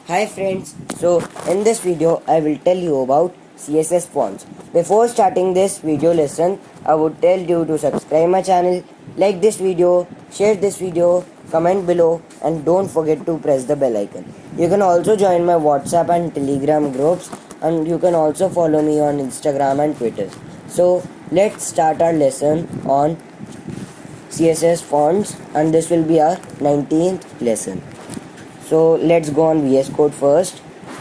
Hi friends, so in this video I will tell you about CSS fonts. Before starting this video lesson, I would tell you to subscribe my channel, like this video, share this video, comment below and don't forget to press the bell icon. You can also join my WhatsApp and Telegram groups and you can also follow me on Instagram and Twitter. So let's start our lesson on CSS fonts and this will be our 19th lesson. So let's go on VS Code first.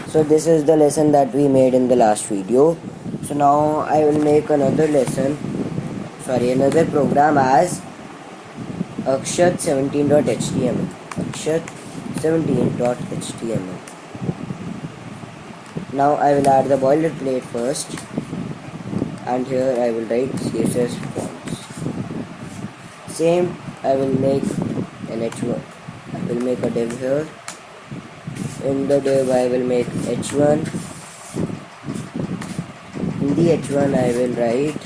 So this is the lesson that we made in the last video. So now I will make another program as Akshut 17.html. Akshut 17.html. Now I will add the boilerplate first, and here I will write CSS fonts. Same, I will make an h1. I will make a div here. In the div I will make h1. In the h1 I will write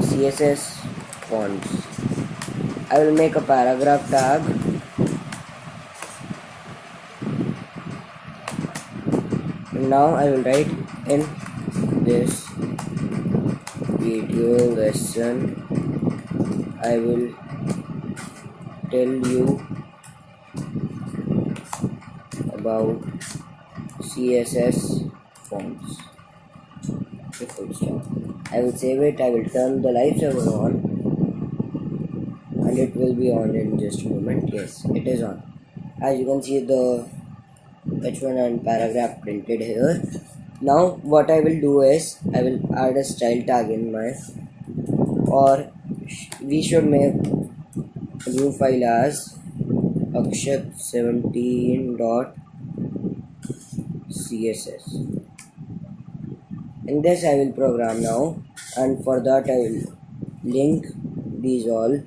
CSS fonts. I will make a paragraph tag. And now I will write in this video lesson I will tell you about CSS fonts. I will save it, I will turn the live server on and it will be on in just a moment. Yes, it is on. As you can see the h1 and paragraph printed here. Now what I will do is I will add a style tag in my, or we should make a new file as Akshut17.css. In this I will program now, and for that I will link these all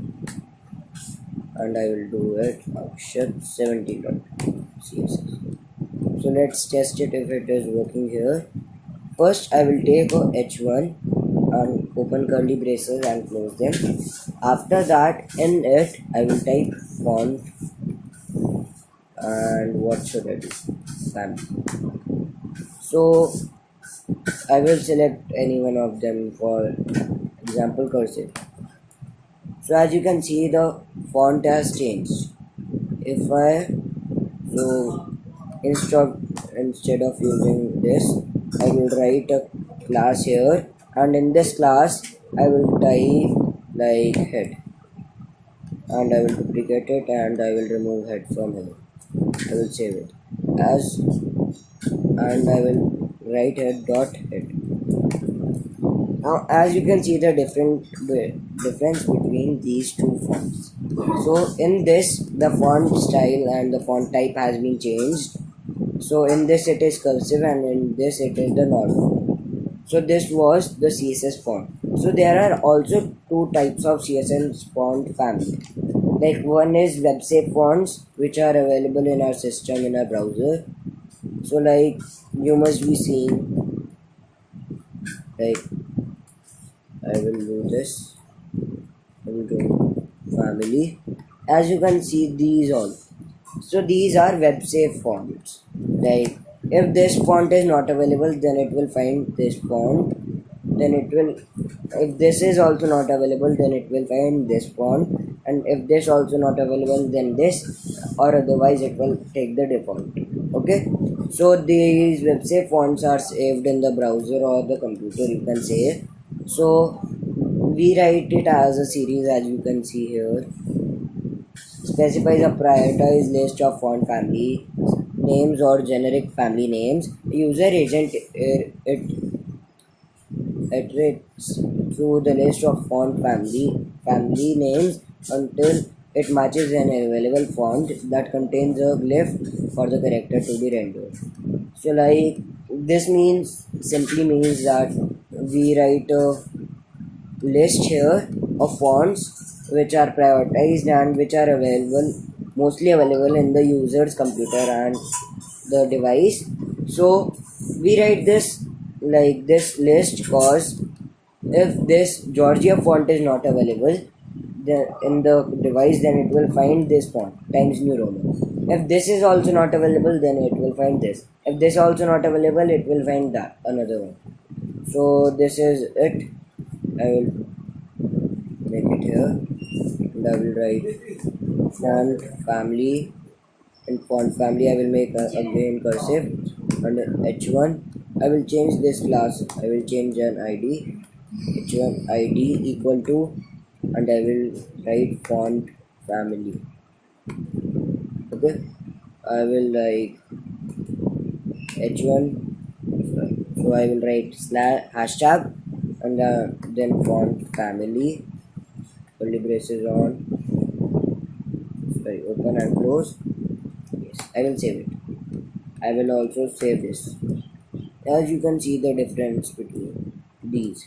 and I will do it Akshut17.css. So let's test it if it is working here. First I will take a h1 and open curly braces and close them. After that in it I will type font and what should I do? Family. So I will select any one of them, for example cursive. So as you can see the font has changed. If I instead of using this I will write a class here, and in this class I will type like head and I will duplicate it and I will remove head from here. I will save it as, and I will write head. Now as you can see the difference between these two fonts. So in this the font style and the font type has been changed. So in this it is cursive and in this it is the normal. So this was the CSS font. So there are also two types of CSS font family. Like one is web safe fonts which are available in our system in our browser. So like you must be seeing, like I will do this into family. As you can see these all. So these are web safe fonts. Like if this font is not available then it will find this font. Then it will, if this is also not available then it will find this font, and if this also not available then this, or otherwise it will take the default. Okay, so these web safe fonts are saved in the browser or the computer, you can say. So we write it as a series, as you can see here. Specifies a prioritized list of font family names or generic family names. User agent iterates through the list of font family names until it matches an available font that contains a glyph for the character to be rendered. So like this simply means that we write a list here of fonts which are prioritized and which are mostly available in the user's computer and the device. So we write this like this list because if this Georgia font is not available in the device, then it will find this font Times New Roman. If this is also not available, then it will find this. If this is also not available, it will find that another one. So this is it. I will make it here, and I will write font family. In font family, I will make again cursive, and h1. I will change this class. I will change an id, h1 id equal to, and I will write font family. Okay, I will like h1. So I will write hashtag, and then font family, curly braces on, sorry, open and close. Yes, I will save it. I will also save this. As you can see the difference between these.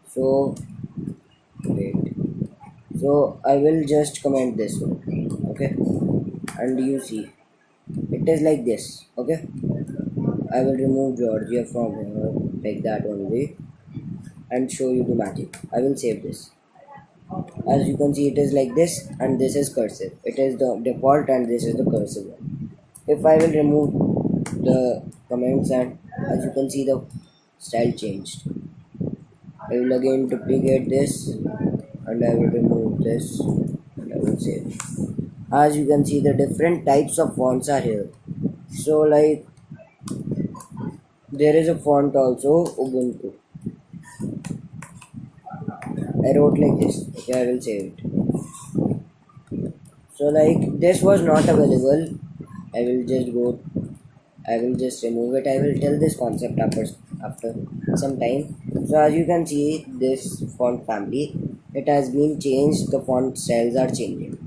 So wait. So I will just comment this one. Okay, and you see it is like this. Okay, I will remove Georgia from here like that only and show you the magic. I will save this. As you can see, it is like this, and this is cursive. It is the default, and this is the cursive one. If I will remove the comments, and as you can see, the style changed. I will again duplicate this, and I will remove this, and I will save. As you can see, the different types of fonts are here. So like there is a font also, Ubuntu. I wrote like this. Okay, I will save it. So like this was not available. I will just remove it. I will tell this concept after some time. So as you can see, this font family, it has been changed. The font styles are changing.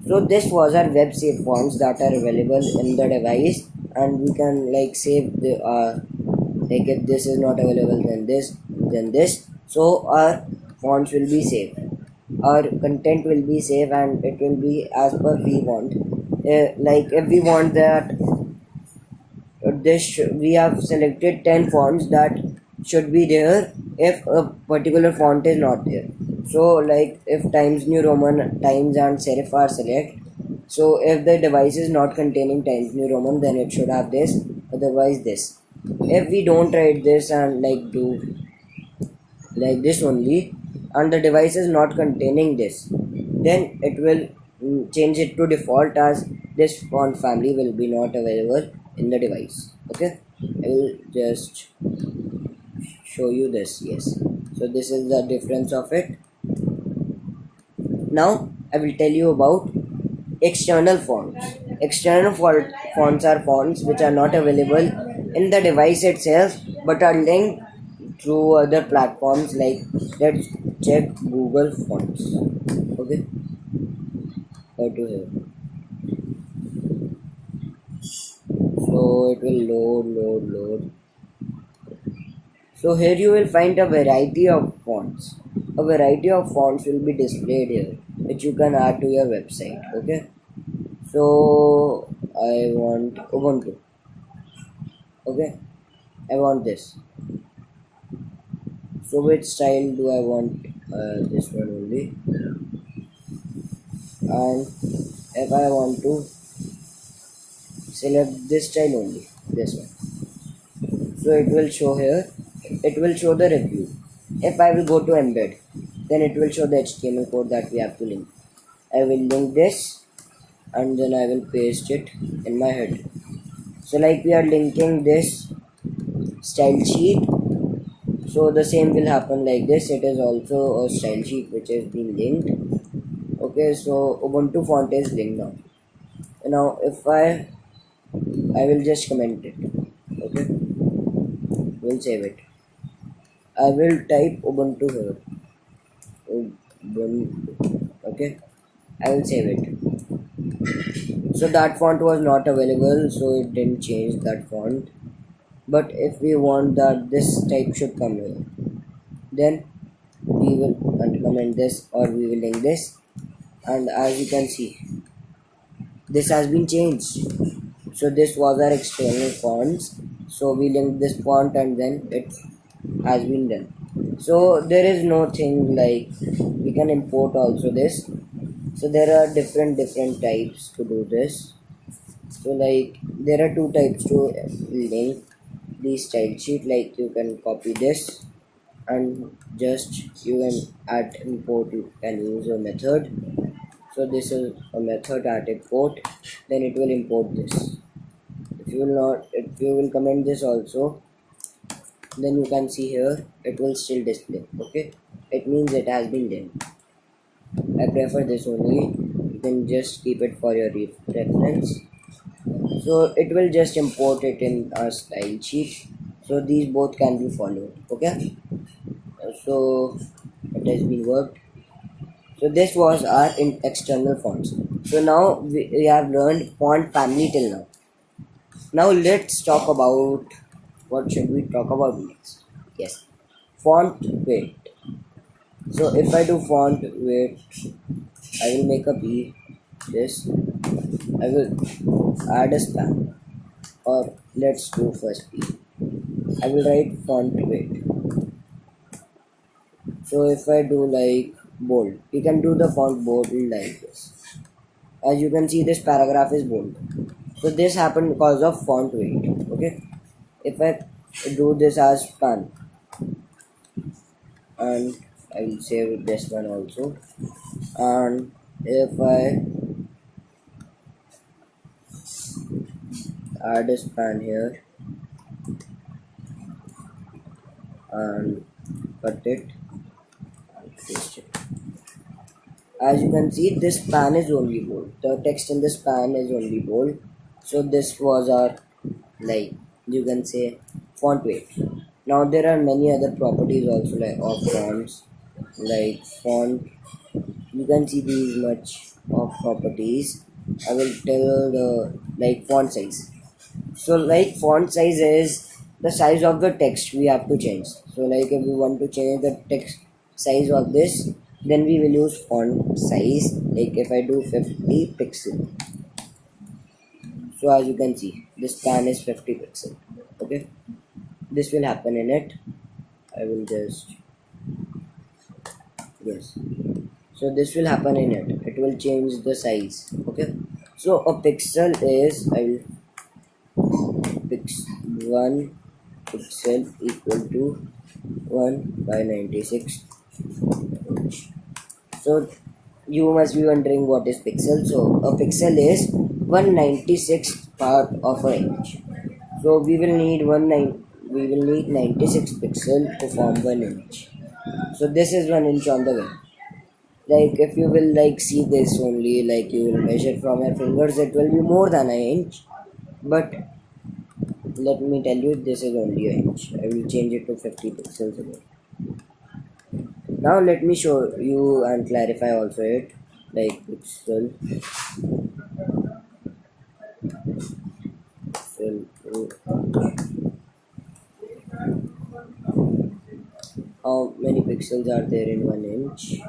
So this was our web save fonts that are available in the device, and we can like save the like if this is not available, then this. So our fonts will be saved. Our content will be saved, and it will be as per we want. Like if we want that we have selected 10 fonts that should be there if a particular font is not there. So like if Times New Roman, Times and Serif are select, so if the device is not containing Times New Roman, then it should have this, otherwise this. If we don't write this and like do like this only, and the device is not containing this, then it will change it to default as this font family will be not available in the device. Okay, I will just show you this. Yes, so this is the difference of it. Now I will tell you about external fonts. External fonts are fonts which are not available in the device itself but are linked through other platforms. Like let's check Google Fonts. Okay, go to here. So it will load. So here you will find a variety of fonts. A variety of fonts will be displayed here, which you can add to your website. Okay, so I want Ubuntu. Okay, I want this. So which style do I want? This one only. And if I want to select this style only, this one, so it will show here. It will show the review. If I will go to embed, then it will show the HTML code that we have to link. I will link this, and then I will paste it in my head. So like we are linking this style sheet, so the same will happen like this. It is also a style sheet which is being linked. Okay, so Ubuntu font is linked now. Now if I will just comment it. Okay, we'll save it. I will type Ubuntu here. Ubuntu. Okay, I will save it. So that font was not available, so it didn't change that font. But if we want that this type should come here, then we will uncomment this, or we will link this, and as you can see, this has been changed. So this was our external fonts. So we linked this font, and then it has been done. So there is no thing like we can import also this. So there are different types to do this. So like there are two types to link the style sheet. Like you can copy this and just you can add import, you can use a method. So this is a method at import, then it will import this. If you will not, if you will comment this also, then you can see here it will still display. Okay, it means it has been done. I prefer this only. You can just keep it for your reference. So it will just import it in our style sheet. So these both can be followed. Okay, so it has been worked. So this was our external fonts. So now we have learned font family till now. Now let's talk about what should we talk about next. Yes, font weight. So if I do font weight, I will make a p this. I will add a span, or let's do first p. I will write font weight. So if I do like bold, we can do the font bold like this. As you can see, this paragraph is bold. So this happened because of font weight. Okay, if I do this as span, and I will save this one also, and if I add a span here and cut it and paste it, as you can see, this span is only bold. The text in the span is only bold. So this was our, like you can say, font weight. Now there are many other properties also, like of fonts, like font. You can see these much of properties. I will tell the, like, font size. So like font size is the size of the text we have to change. So like if we want to change the text size of this, then we will use font size. Like if I do 50 pixel, so as you can see, this span is 50 pixel. Okay, this will happen in it. I will just, yes, so this will happen in it. It will change the size. Okay, so a pixel is, I will one pixel equal to 1 by 96 inch. So you must be wondering what is pixel. So a pixel is 1/96th part of an inch. So we will need 96 pixel to form 1 inch. So this is 1 inch on the web. Like if you will like see this only, like you will measure from your fingers, it will be more than an inch. But let me tell you, this is only an inch. I will change it to 50 pixels again. Now let me show you and clarify also it, like pixel, how many pixels are there in 1 inch.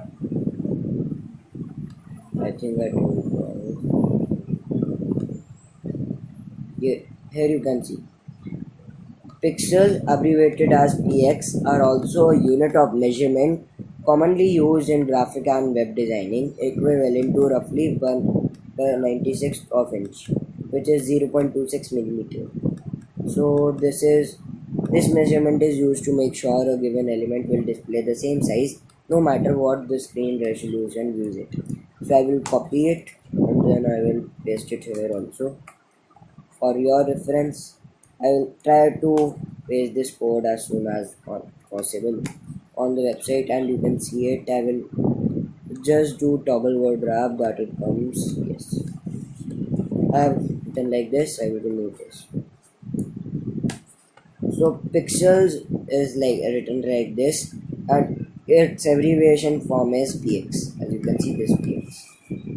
I think I told it wrong. Yeah, here you can see pixels, abbreviated as px, are also a unit of measurement commonly used in graphic and web designing, equivalent to roughly 1/96th of inch, which is 0.26 millimeter. So this measurement is used to make sure a given element will display the same size no matter what the screen resolution views it. So I will copy it and then I will paste it here also. For your reference, I will try to paste this code as soon as possible on the website, and you can see it. I will just do toggle word wrap that it comes. Yes, I have done like this. I will remove this. So pixels is like written like this, and its abbreviation form is px. As you can see, this px.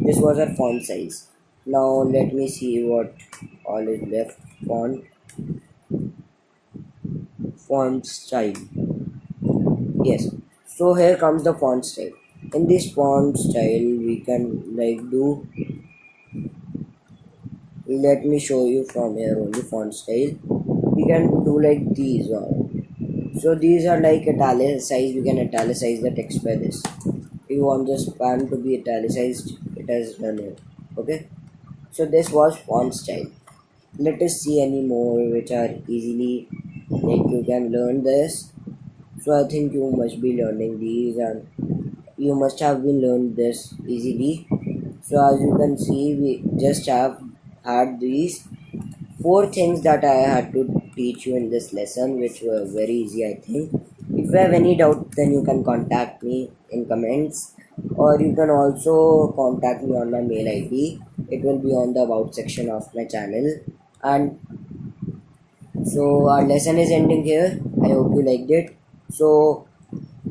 This was our font size. Now let me see what all is left. Font style. Yes, so here comes the font style. In this font style we can like do, let me show you from here only font style. We can do like these so these are like italicized. We can italicize the text by this. If you want the span to be italicized, it has done it. Okay, So this was font style. Let us see any more which are easily, like you can learn this. So I think you must be learning these, and you must have been learned this easily. So as you can see, we just have had these 4 things that I had to teach you in this lesson, which were very easy, I think. If you have any doubt, then you can contact me in comments, or you can also contact me on my mail ID. It will be on the about section of my channel. And so our lesson is ending here. I hope you liked it. So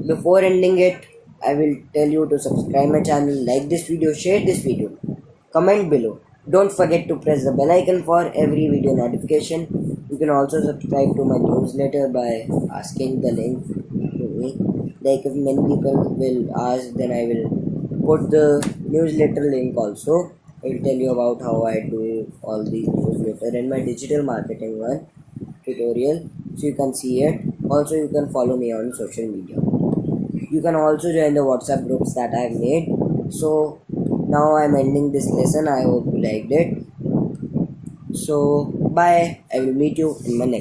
before ending it, I will tell you to subscribe my channel, like this video, share this video, comment below. Don't forget to press the bell icon for every video notification. You can also subscribe to my newsletter by asking the link to me. Like if many people will ask, then I will put the newsletter link also. I will tell you about how I do all these newsletter and my digital marketing one tutorial, so you can see it. Also you can follow me on social media. You can also join the WhatsApp groups that I've made. So now I'm ending this lesson. I hope you liked it. So bye. I will meet you in my next